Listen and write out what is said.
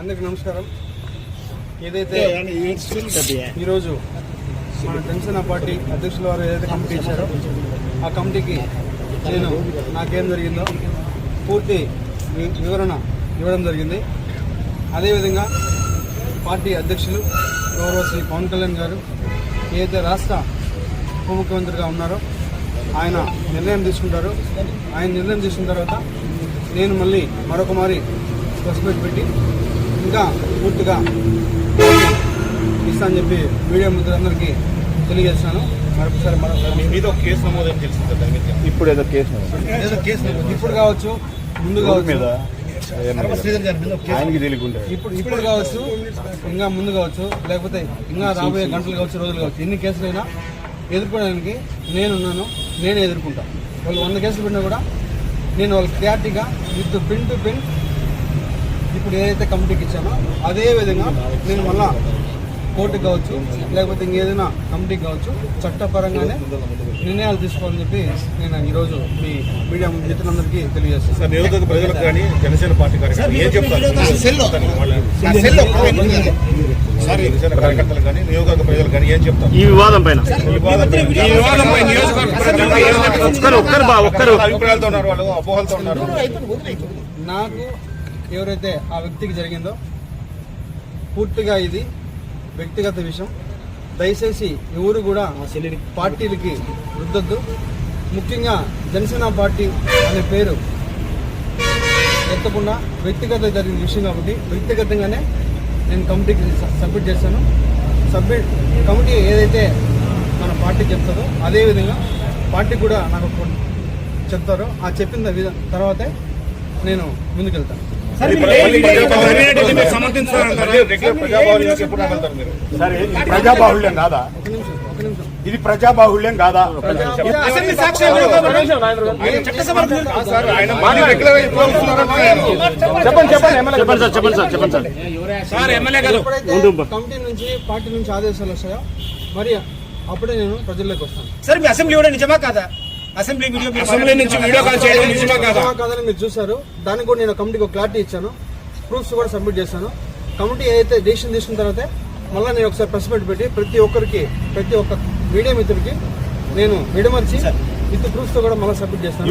అందరికి నమస్కారం. ఏదైతే ఈరోజు మన జనసేన పార్టీ అధ్యక్షుల వారు ఏదైతే కమిటీ ఇచ్చారో ఆ కమిటీకి నేను నాకేం జరిగిందో పూర్తి వివరణ ఇవ్వడం జరిగింది. అదేవిధంగా పార్టీ అధ్యక్షులు గౌరవ శ్రీ పవన్ కళ్యాణ్ గారు ఏదైతే రాష్ట్ర ఉప ముఖ్యమంత్రిగా ఉన్నారో ఆయన నిర్ణయం తీసుకుంటారు. ఆయన నిర్ణయం తీసుకున్న తర్వాత నేను మళ్ళీ మరొక మారి ప్రెస్ మీట్ పెట్టి ఇంకా పూర్తిగా ఇస్తా అని చెప్పి మీడియా మిత్రులందరికీ తెలియజేస్తాను. మీద కేసు నమోదని తెలిసింది. ఇప్పుడు ఏదో కేసు ఇప్పుడు కావచ్చు, ముందు కావచ్చు, ఇప్పుడు కావచ్చు, ఇంకా ముందు కావచ్చు, లేకపోతే ఇంకా రాబోయే గంటలు కావచ్చు, రోజులు కావచ్చు, ఎన్ని కేసులైనా ఎదుర్కోవడానికి నేనున్నాను. నేనే ఎదుర్కొంటాను. వాళ్ళు 100 కేసులు పెట్టినా కూడా నేను వాళ్ళకి క్లారిటీగా విత్ పిన్ టు పిన్ ఇప్పుడు ఏదైతే కమిటీకి ఇచ్చానో అదే విధంగా నేను మళ్ళా కోర్టుకు కావచ్చు, లేకపోతే ఇంకేదైనా కమిటీకి కావచ్చు, చట్టపరంగానే నిర్ణయాలు తీసుకోవాలని చెప్పి నేను ఈరోజు మీ మీడియా మిత్రులందరికీ తెలియజేస్తాను. నియోజకవర్గ ప్రజలకు కానీ జనసేన పార్టీ కార్యకర్తలు కానీ నియోజకవర్గ ప్రజలు కానీ ఏం చెప్తారు ఈ వివాదం పైన? అభిప్రాయాలతో ఉన్నారు, వాళ్ళు అపోహలతో ఉన్నారు. నాకు ఎవరైతే ఆ వ్యక్తికి జరిగిందో పూర్తిగా ఇది వ్యక్తిగత విషయం. దయచేసి ఎవరు కూడా పార్టీలకి రుద్దొద్దు. ముఖ్యంగా జనసేన పార్టీ అనే పేరు ఎత్తకుండా వ్యక్తిగత జరిగిన విషయం కాబట్టి వ్యక్తిగతంగానే నేను కమిటీకి సబ్మిట్ చేశాను. కమిటీ ఏదైతే మన పార్టీ చెప్తారో అదేవిధంగా పార్టీ కూడా నాకు చెప్తారో ఆ చెప్పిన తర్వాతే నేను ముందుకెళ్తాను. ప్రజాబాహుళ్యం కాదా? ఇది ప్రజాబాహుళ్యం కాదా? కమిటీ నుంచి పార్టీ నుంచి ఆదేశాలు వస్తాయో మరి అప్పుడే నేను ప్రజల్లోకి వస్తాను. సార్ మీ అసెంబ్లీ కూడా నిజమా కాదా? అసెంబ్లీ నుంచి వీడియో కాల్ చేయడం నిజమా కాదని మీరు చూసారు. దానికి కూడా నేను కమిటీకి క్లారిటీ ఇచ్చాను, ప్రూఫ్స్ కూడా సబ్మిట్ చేశాను. కమిటీ ఏదైతే డెసిషన్ తీసుకున్న తర్వాత మళ్ళీ నేను ఒకసారి ప్రెస్ మీట్ పెట్టి ప్రతి ఒక్క మీడియా మిత్రుడికి నేను విడమర్చి విత్ ప్రూఫ్స్ తో కూడా మళ్ళీ సబ్మిట్ చేస్తాను.